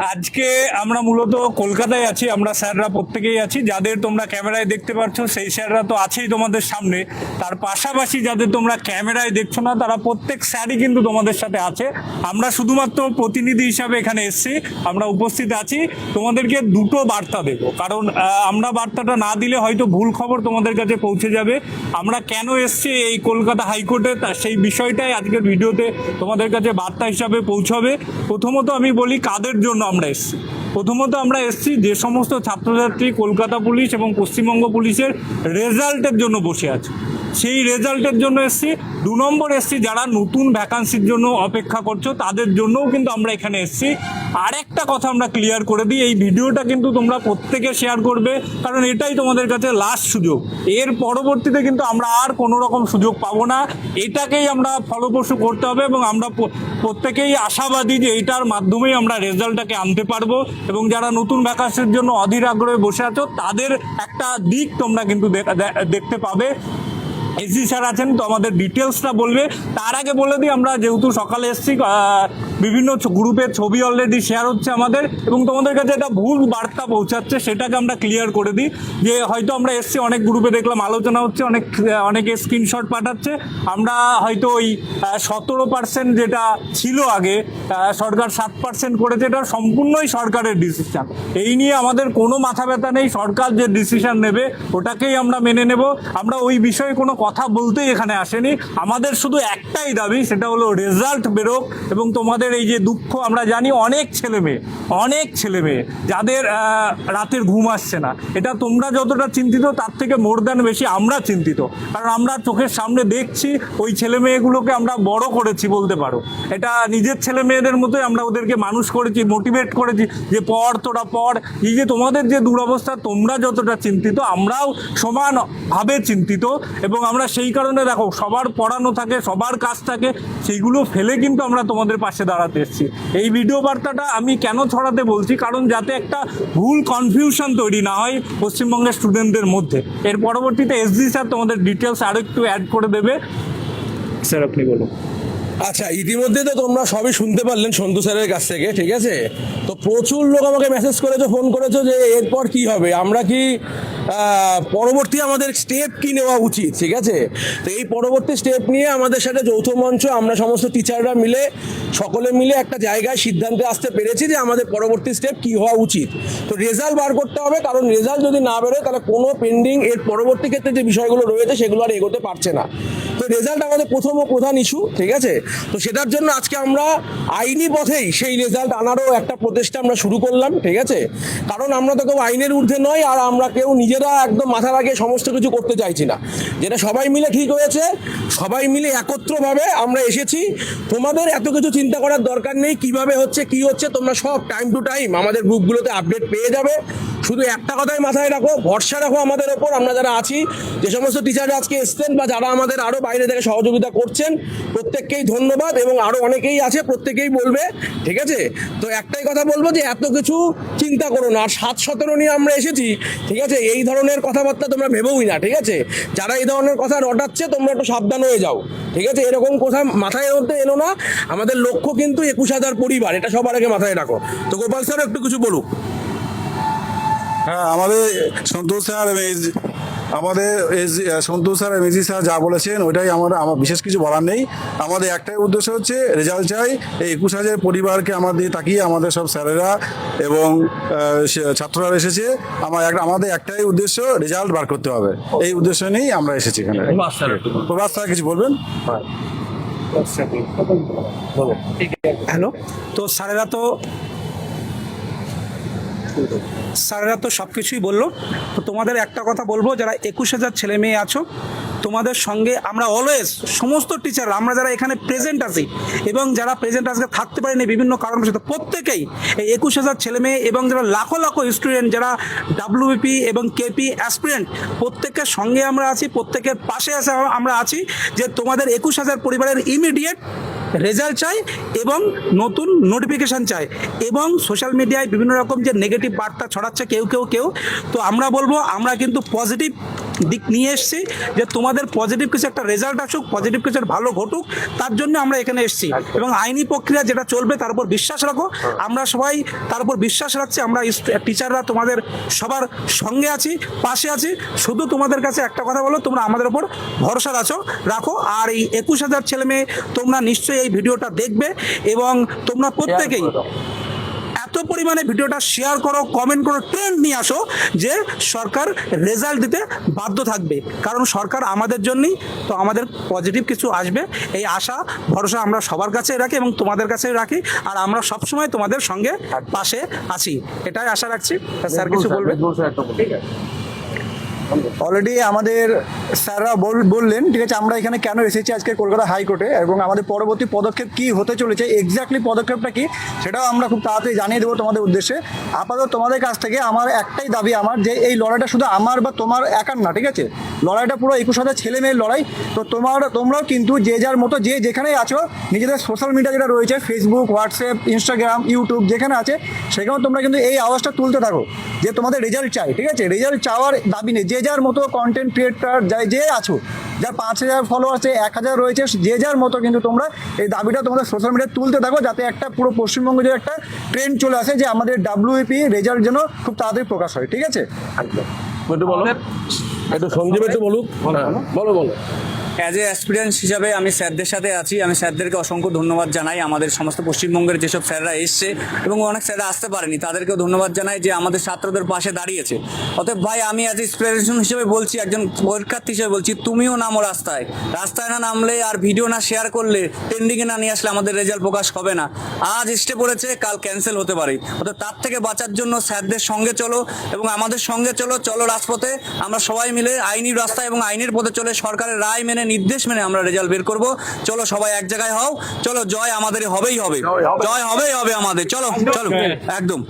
আজকে আমরা মূলত কলকাতায় আছি, আমরা স্যাররা প্রত্যেকেই আছি। যাদের তোমরা ক্যামেরায় দেখতে পাচ্ছ সেই স্যাররা তো আছেই তোমাদের সামনে, তার পাশাপাশি যাদের তোমরা ক্যামেরায় দেখছো না তারা প্রত্যেক স্যারই কিন্তু তোমাদের সাথে আছে। আমরা শুধুমাত্র প্রতিনিধি হিসাবে এখানে এসেছি, আমরা উপস্থিত আছি। তোমাদেরকে দুটো বার্তা দেবো, কারণ আমরা বার্তাটা না দিলে হয়তো ভুল খবর তোমাদের কাছে পৌঁছে যাবে। আমরা কেন এসেছি এই কলকাতা হাইকোর্টে, তা সেই বিষয়টাই আজকের ভিডিওতে তোমাদের কাছে বার্তা হিসাবে পৌঁছাবে। প্রথমত আমি বলি কাদের জন্য আমরা এসেছি। প্রথমত আমরা এসেছি যে সমস্ত ছাত্রছাত্রী কলকাতা পুলিশ এবং পশ্চিমবঙ্গ পুলিশের রেজাল্টের জন্য বসে আছে, সেই রেজাল্টের জন্য এসেছি। 2 নম্বর এসেছি যারা নতুন ভ্যাকান্সির জন্য অপেক্ষা করছো তাদের জন্যও কিন্তু আমরা এখানে এসেছি। আরেকটা কথা আমরা ক্লিয়ার করে দিই, এই ভিডিওটা কিন্তু তোমরা প্রত্যেকে শেয়ার করবে, কারণ এটাই তোমাদের কাছে লাস্ট সুযোগ। এর পরবর্তীতে কিন্তু আমরা আর কোনো রকম সুযোগ পাবো না। এটাকেই আমরা ফলপ্রসূ করতে হবে এবং আমরা প্রত্যেকেই আশাবাদী যে এটার মাধ্যমেই আমরা রেজাল্টটাকে আনতে পারবো। এবং যারা নতুন ভ্যাকান্সির জন্য অধীর আগ্রহে বসে আছো তাদের একটা দিক তোমরা কিন্তু দেখতে পাবে। এসি স্যার আছেন, তো আমাদের ডিটেলসটা বলবে। তার আগে বলে দিই, আমরা যেহেতু সকালে এসেছি, বিভিন্ন গ্রুপের ছবি অলরেডি শেয়ার হচ্ছে আমাদের, এবং তোমাদের কাছে একটা ভুল বার্তা পৌঁছাচ্ছে, সেটাকে আমরা ক্লিয়ার করে দিই। যে হয়তো আমরা এসেছি, অনেক গ্রুপে দেখলাম আলোচনা হচ্ছে, অনেকে স্ক্রিনশট পাঠাচ্ছে। আমরা হয়তো ওই 17% যেটা ছিল আগে, সরকার 7% করেছে, এটা সম্পূর্ণই সরকারের ডিসিশন। এই নিয়ে আমাদের কোনো মাথা ব্যথা নেই, সরকার যে ডিসিশন নেবে ওটাকেই আমরা মেনে নেব। আমরা ওই বিষয়ে কোনো কথা বলতেই এখানে আসেনি। আমাদের শুধু একটাই দাবি, সেটা হলো রেজাল্ট বেরোক। এবং তোমাদের এই যে দুঃখ, আমরা জানি অনেক ছেলে মেয়ে যাদের রাতের ঘুম আসছে না, এটা তোমরা যতটা চিন্তিত তার থেকে মোর দ্যান বেশি আমরা চিন্তিত। কারণ আমরা চোখের সামনে দেখছি ওই ছেলে মেয়েগুলোকে আমরা বড় করেছি বলতে পারো। এটা নিজের ছেলে মেয়েদের মতোই আমরা ওদেরকে মানুষ করেছি, মোটিভেট করেছি যে পড়, তোরা পড়। এই যে তোমাদের যে দুরবস্থা, তোমরা যতটা চিন্তিত আমরাও সমানভাবে চিন্তিত। এবং আমরা সেই কারণে দেখো, সবার পড়ানো থাকে, সবার কাজ থাকে, সেইগুলো ফেলে কিন্তু আমরা তোমাদের পাশে দাঁড়াতে এসেছি। এই ভিডিও বার্তাটা আমি কেন ছড়াতে বলছি, কারণ যাতে একটা ভুল কনফিউশন তৈরি না হয় পশ্চিমবঙ্গের স্টুডেন্টদের মধ্যে। এর পরবর্তীতে এসডি স্যার তোমাদের ডিটেলস আরও একটু অ্যাড করে দেবে। স্যার আপনি বলুন। আচ্ছা, ইতিমধ্যে তো তোমরা সবই শুনতে পারলেন সন্তু স্যারের কাছ থেকে, ঠিক আছে? তো প্রচুর লোক আমাকে মেসেজ করেছো, ফোন করেছো যে এরপর কি হবে, আমরা কি পরবর্তী আমাদের স্টেপ কি নেওয়া উচিত, ঠিক আছে? তো এই পরবর্তী স্টেপ নিয়ে আমাদের সাথে যৌথ মঞ্চ, আমরা সমস্ত টিচাররা মিলে সকলে মিলে একটা জায়গায় সিদ্ধান্তে আসতে পেরেছি যে আমাদের পরবর্তী স্টেপ কি হওয়া উচিত। তো রেজাল্ট বার করতে হবে, কারণ রেজাল্ট যদি না বেরোয় তাহলে কোনো পেন্ডিং এর পরবর্তী ক্ষেত্রে যে বিষয়গুলো রয়েছে সেগুলো আর এগোতে পারছে না। তো রেজাল্ট আমাদের প্রথম ও প্রধান ইস্যু, ঠিক আছে? তো সেটার জন্য আজকে আমরা আইনি পথেই সেই রেজাল্ট আনারও একটা প্রচেষ্টা আমরা শুরু করলাম, ঠিক আছে? কারণ আমরা তো কেউ আইনের ঊর্ধ্বে নয়, আর আমরা কেউ নিজেরা একদম মাথা লাগিয়ে সমস্ত কিছু করতে চাইছি না। যেটা সবাই মিলে ঠিক হয়েছে, সবাই মিলে একত্রভাবে আমরা এসেছি। তোমাদের এত কিছু চিন্তা করার দরকার নেই, কিভাবে হচ্ছে কি হচ্ছে তোমরা সব টাইম টু টাইম আমাদের গ্রুপগুলোতে আপডেট পেয়ে যাবে। শুধু একটা কথাই মাথায় রাখো, ভরসা রাখো আমাদের ওপর। আমরা যারা আছি, যে সমস্ত টিচাররা আজকে এসছেন বা যারা আমাদের আরও বাইরে থেকে সহযোগিতা করছেন, প্রত্যেককেই ধন্যবাদ। এবং আরও অনেকেই আছে, প্রত্যেকেই বলবে, ঠিক আছে? তো একটাই কথা বলবো যে এত কিছু চিন্তা করো না। আর 7-17 নিয়ে আমরা এসেছি, ঠিক আছে? এই ধরনের কথাবার্তা তোমরা ভেবোই না, ঠিক আছে? যারা এই ধরনের কথা রটাচ্ছে তোমরা একটু সাবধান হয়ে যাও, ঠিক আছে? এরকম কথা মাথায় মধ্যে এনো না। আমাদের লক্ষ্য কিন্তু 21,000 পরিবার, এটা সবার আগে মাথায় রাখো। তো গোপাল স্যার একটু কিছু বলুক। হ্যাঁ, আমাদের সন্তোষ স্যার সন্তোষ স্যার মেজি স্যার যা বলেছেন ওইটাই আমার বিশেষ কিছু বলার নেই। আমাদের একটাই উদ্দেশ্য হচ্ছে রেজাল্ট চাই। এই 21,000 পরিবারকে আমাদের তাকিয়ে আমাদের সব স্যারেরা এবং ছাত্ররা এসেছে। আমাদের একটাই উদ্দেশ্য, রেজাল্ট বার করতে হবে। এই উদ্দেশ্য নিয়েই আমরা এসেছি এখানে। প্রভাস স্যার কিছু বলবেন? হ্যালো। তো স্যারেরা তো সব কিছুই বললো। তো তোমাদের একটা কথা বলবো, যারা 21,000 ছেলে মেয়ে আছো, তোমাদের সঙ্গে আমরা অলওয়েজ, সমস্ত টিচার আমরা যারা এখানে প্রেজেন্ট আছি এবং যারা প্রেজেন্ট আজকে থাকতে পারেনি বিভিন্ন কারণবশত, প্রত্যেকেই এই 21,000 ছেলে মেয়ে এবং যারা লাখো লাখো স্টুডেন্ট যারা ডাব্লিউবিপি এবং কেপি অ্যাসপিরেন্ট, প্রত্যেকের সঙ্গে আমরা আছি, প্রত্যেকের পাশে আমরা আছি। যে তোমাদের 21,000 পরিবারের ইমিডিয়েট রেজাল্ট চাই এবং নতুন নোটিফিকেশান চাই। এবং সোশ্যাল মিডিয়ায় বিভিন্ন রকম যে নেগেটিভ বার্তা ছড়াচ্ছে কেউ, তো আমরা বলবো আমরা কিন্তু পজিটিভ দিক নিয়ে এসেছি যে তোমাদের পজিটিভ কিছু একটা রেজাল্ট আসুক, পজিটিভ কিছু একটা ভালো ঘটুক, তার জন্য আমরা এখানে এসেছি। এবং আইনি প্রক্রিয়া যেটা চলবে তার উপর বিশ্বাস রাখো, আমরা সবাই তার উপর বিশ্বাস রাখছি। আমরা টিচাররা তোমাদের সবার সঙ্গে আছি, পাশে আছি। শুধু তোমাদের কাছে একটা কথা বলো, তোমরা আমাদের উপর ভরসা রাখো। আর এই 21,000 ছেলে মেয়ে তোমরা নিশ্চয়ই এই ভিডিওটা দেখবে এবং তোমরা প্রত্যেকেই এত পরিমাণে ভিডিওটা শেয়ার করো, কমেন্ট করো, ট্রেন্ড নিয়ে আসো যে সরকার রেজাল্ট দিতে বাধ্য থাকবে। কারণ সরকার আমাদের জন্যই, তো আমাদের পজিটিভ কিছু আসবে এই আশা ভরসা আমরা সবার কাছে রাখি এবং তোমাদের কাছে রাখি। আর আমরা সবসময় তোমাদের সঙ্গে পাশে আছি, এটাই আশা রাখছি। স্যার কিছু বলবেন? অলরেডি আমাদের স্যাররা বললেন, ঠিক আছে, আমরা এখানে কেন এসেছি আজকে কলকাতা হাইকোর্টে এবং আমাদের পরবর্তী পদক্ষেপ কি হতে চলেছে, এক্স্যাক্টলি পদক্ষেপটা কি সেটাও আমরা খুব তাড়াতাড়ি জানিয়ে দেবো তোমাদের উদ্দেশ্যে। আপাতত তোমাদের কাছ থেকে আমার একটাই দাবি, আমার যে এই লড়াইটা শুধু আমার বা তোমার একার না, ঠিক আছে, লড়াইটা পুরো 21,000 ছেলে মেয়ের লড়াই। তো তোমরাও কিন্তু যে যার মতো যে যেখানেই আছো, নিজেদের সোশ্যাল মিডিয়া যেটা রয়েছে, ফেসবুক, হোয়াটসঅ্যাপ, ইনস্টাগ্রাম, ইউটিউব যেখানে আছে, সেখানেও তোমরা কিন্তু এই আওয়াজটা তুলতে থাকো যে তোমাদের রেজাল্ট চাই, ঠিক আছে। রেজাল্ট চাওয়ার দাবি নেই, যে যার মতো কন্টেন্ট ক্রিয়েটার যে আছো, যার 5,000 ফলোয়ার আছে, 1,000 রয়েছে, যে যার মতো কিন্তু তোমরা এই দাবিটা তোমাদের সোশ্যাল মিডিয়ায় তুলতে থাকো, যাতে একটা পুরো পশ্চিমবঙ্গে যে একটা ট্রেন্ড চলে আসে যে আমাদের WEP রেজাল্ট যেন খুব তাড়াতাড়ি প্রকাশ হয়, ঠিক আছে। একটু বলো, একটু সঞ্জীব একটু বলুক। বলো। অ্যাজ এ অ্যাসপিরিয়েন্স হিসাবে আমি স্যারদের সাথে আছি। আমি স্যারদেরকে অসংখ্য ধন্যবাদ জানাই। আমাদের সমস্ত পশ্চিমবঙ্গের যেসব স্যাররা এসছে এবং অনেক স্যাররা আসতে পারেনি, তাদেরকেও ধন্যবাদ জানাই যে আমাদের ছাত্রদের পাশে দাঁড়িয়েছে। অতএব ভাই, আমি অ্যাজ ইন্সপিরেশন হিসেবে বলছি, একজন পরীক্ষার্থী হিসেবে বলছি, তুমিও নামো রাস্তায় না নামলে আর ভিডিও না শেয়ার করলে, ট্রেন্ডিংয়ে না নিয়ে আসলে আমাদের রেজাল্ট প্রকাশ হবে না। আজ স্টে পড়েছে, কাল ক্যান্সেল হতে পারে। অতএব তার থেকে বাঁচার জন্য স্যারদের সঙ্গে চলো এবং আমাদের সঙ্গে চলো রাজপথে। আমরা সবাই মিলে আইনি রাস্তায় এবং আইনের পথে চলে সরকারের রায় মেনে, নির্দেশ মেনে আমরা রেজাল্ট বের করব। চলো সবাই এক জায়গায় হও, চলো জয় আমাদের হবেই হবে, জয় হবেই হবে আমাদের। চলো একদম।